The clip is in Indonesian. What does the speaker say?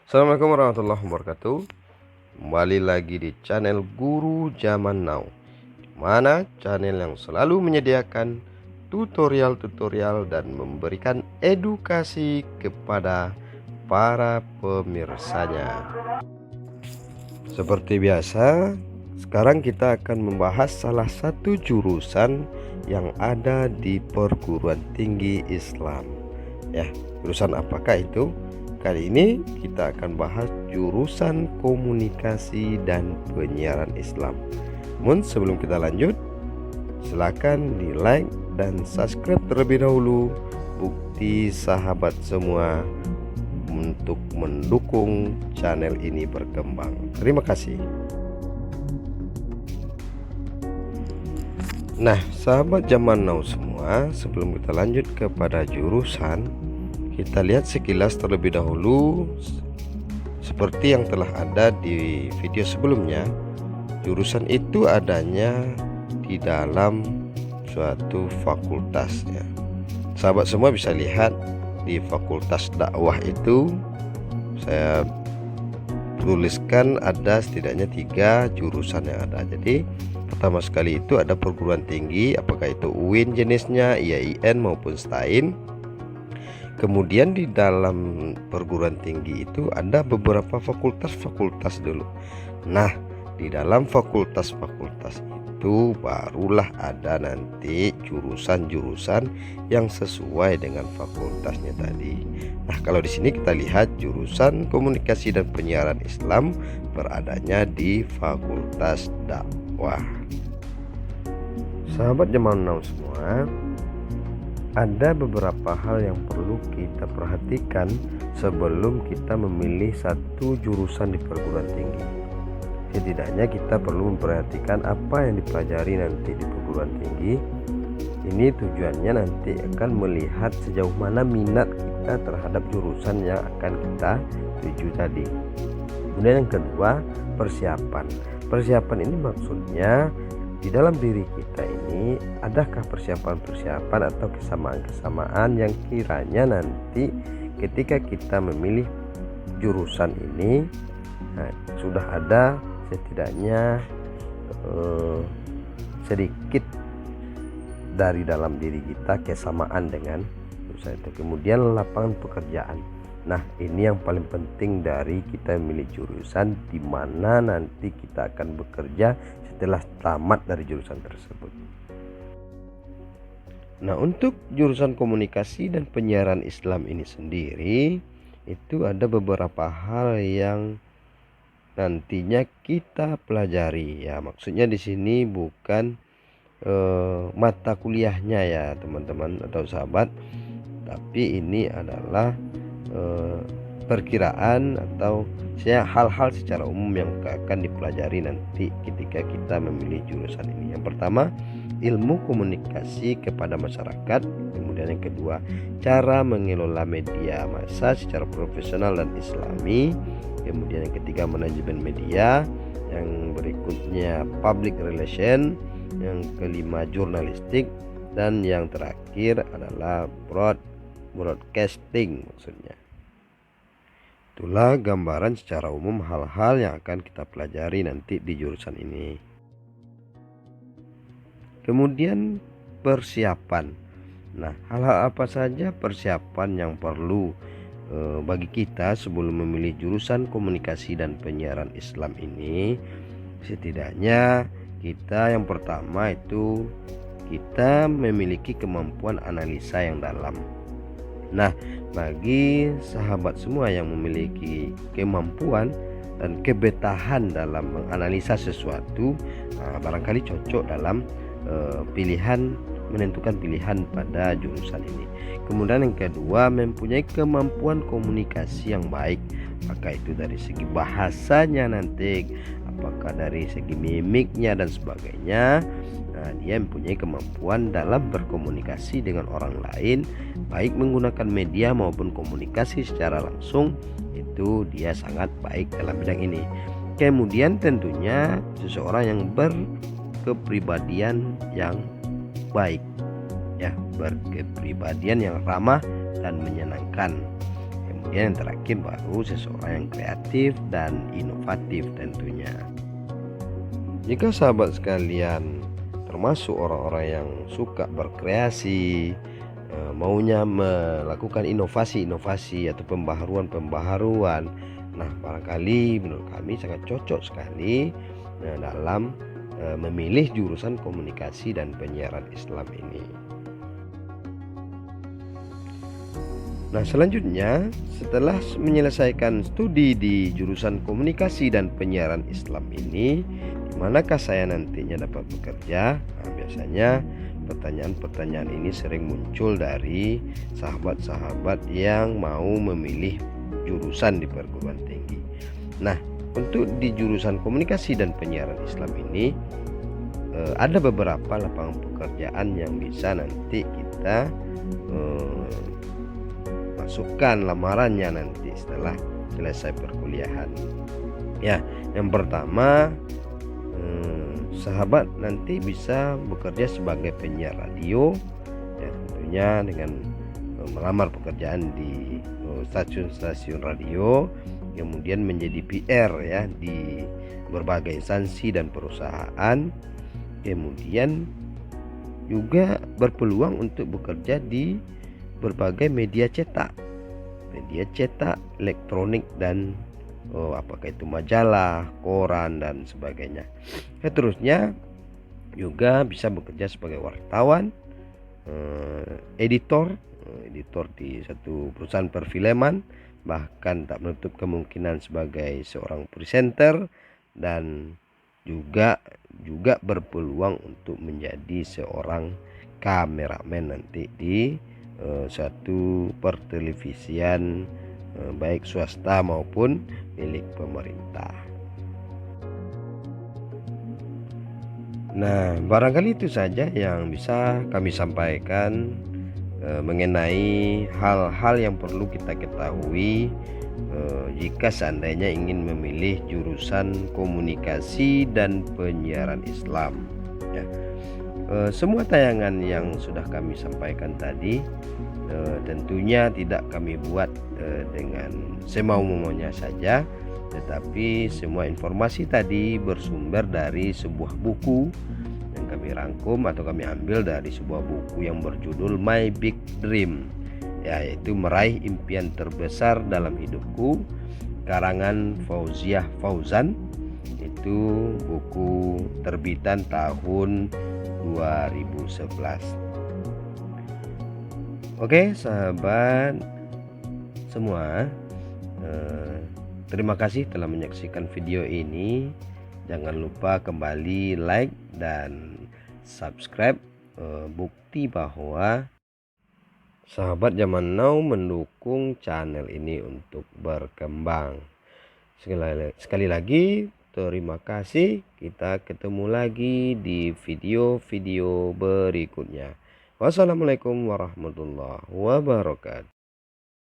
Assalamualaikum warahmatullahi wabarakatuh. Kembali lagi di channel Guru Zaman Now, mana channel yang selalu menyediakan tutorial-tutorial dan memberikan edukasi kepada para pemirsanya. Seperti biasa, sekarang kita akan membahas salah satu jurusan yang ada di perguruan tinggi Islam. Ya, jurusan apakah itu? Kali ini kita akan bahas jurusan komunikasi dan penyiaran Islam. Namun sebelum kita lanjut, silakan di like dan subscribe terlebih dahulu. Bukti sahabat semua untuk mendukung channel ini berkembang. Terima kasih. Nah, sahabat Zaman Now semua, sebelum kita lanjut kepada jurusan, kita lihat sekilas terlebih dahulu seperti yang telah ada di video sebelumnya. Jurusan itu adanya di dalam suatu fakultas ya. Sahabat semua bisa lihat di fakultas dakwah itu saya tuliskan ada setidaknya 3 jurusan yang ada. Jadi pertama sekali itu ada perguruan tinggi, apakah itu UIN jenisnya, IAIN maupun STAIN. Kemudian di dalam perguruan tinggi itu ada beberapa fakultas-fakultas dulu. Nah, di dalam fakultas-fakultas itu barulah ada nanti jurusan-jurusan yang sesuai dengan fakultasnya tadi. Nah, kalau di sini kita lihat jurusan komunikasi dan penyiaran Islam beradanya di Fakultas Dakwah. Sahabat Zaman Now semua, ada beberapa hal yang perlu kita perhatikan sebelum kita memilih satu jurusan di perguruan tinggi. Setidaknya kita perlu memperhatikan apa yang dipelajari nanti di perguruan tinggi. Ini tujuannya nanti akan melihat sejauh mana minat kita terhadap jurusan yang akan kita tuju tadi. Kemudian yang kedua, persiapan. Persiapan ini maksudnya di dalam diri kita ini adakah persiapan-persiapan atau kesamaan-kesamaan yang kiranya nanti ketika kita memilih jurusan ini sudah ada setidaknya sedikit dari dalam diri kita kesamaan dengan jurusan itu. Kemudian lapangan pekerjaan. Nah, ini yang paling penting dari kita memilih jurusan, di mana nanti kita akan bekerja setelah tamat dari jurusan tersebut. Nah, untuk jurusan komunikasi dan penyiaran Islam ini sendiri itu ada beberapa hal yang nantinya kita pelajari ya. Maksudnya di sini bukan mata kuliahnya ya teman-teman atau sahabat, tapi ini adalah perkiraan atau hal-hal secara umum yang akan dipelajari nanti ketika kita memilih jurusan ini. Yang pertama, ilmu komunikasi kepada masyarakat. Kemudian yang kedua, cara mengelola media massa secara profesional dan islami. Kemudian yang ketiga, manajemen media. Yang berikutnya, public relation. Yang kelima, jurnalistik. Dan yang terakhir adalah broadcasting maksudnya. Itulah gambaran secara umum hal-hal yang akan kita pelajari nanti di jurusan ini. Kemudian persiapan. Nah, hal-hal apa saja persiapan yang perlu bagi kita sebelum memilih jurusan komunikasi dan penyiaran Islam ini? Setidaknya kita yang pertama itu kita memiliki kemampuan analisa yang dalam. Nah, bagi sahabat semua yang memiliki kemampuan dan kebetahan dalam menganalisa sesuatu, barangkali cocok dalam menentukan pilihan pada jurusan ini. Kemudian yang kedua, mempunyai kemampuan komunikasi yang baik, apakah itu dari segi bahasanya nanti, apakah dari segi mimiknya dan sebagainya. Nah, dia mempunyai kemampuan dalam berkomunikasi dengan orang lain, baik menggunakan media maupun komunikasi secara langsung, itu dia sangat baik dalam bidang ini. Kemudian tentunya seseorang yang berkepribadian yang baik ya, berkepribadian yang ramah dan menyenangkan. kemudian yang terakhir baru seseorang yang kreatif dan inovatif tentunya. Jika sahabat sekalian termasuk orang-orang yang suka berkreasi, maunya melakukan inovasi-inovasi atau pembaharuan-pembaharuan, nah barangkali menurut kami sangat cocok sekali dalam memilih jurusan komunikasi dan penyiaran Islam ini. Nah, selanjutnya setelah menyelesaikan studi di jurusan komunikasi dan penyiaran Islam ini, di manakah saya nantinya dapat bekerja? Nah, biasanya pertanyaan-pertanyaan ini sering muncul dari sahabat-sahabat yang mau memilih jurusan di perguruan tinggi. Nah, untuk di jurusan komunikasi dan penyiaran Islam ini ada beberapa lapangan pekerjaan yang bisa nanti kita masukkan lamarannya nanti setelah selesai perkuliahan. Ya, yang pertama sahabat nanti bisa bekerja sebagai penyiar radio, ya tentunya dengan melamar pekerjaan di stasiun-stasiun radio, kemudian menjadi PR ya di berbagai instansi dan perusahaan, kemudian juga berpeluang untuk bekerja di berbagai media cetak, elektronik dan apakah itu majalah, koran dan sebagainya. Seterusnya juga bisa bekerja sebagai wartawan, editor di satu perusahaan perfilman, bahkan tak menutup kemungkinan sebagai seorang presenter, dan juga berpeluang untuk menjadi seorang kameramen nanti di satu pertelevisian baik swasta maupun milik pemerintah. Nah, barangkali itu saja yang bisa kami sampaikan mengenai hal-hal yang perlu kita ketahui jika seandainya ingin memilih jurusan komunikasi dan penyiaran Islam ya. Semua tayangan yang sudah kami sampaikan tadi tentunya tidak kami buat dengan semau-maunya saja, tetapi semua informasi tadi bersumber dari sebuah buku yang kami rangkum atau kami ambil dari sebuah buku yang berjudul My Big Dream, yaitu Meraih Impian Terbesar Dalam Hidupku, karangan Fauziah Fauzan. Itu buku terbitan tahun 2011. Oke sahabat semua, terima kasih telah menyaksikan video ini. Jangan lupa kembali like dan subscribe, bukti bahwa sahabat zaman now mendukung channel ini untuk berkembang. Sekali lagi terima kasih. Kita ketemu lagi di video-video berikutnya. Wassalamualaikum warahmatullahi wabarakatuh.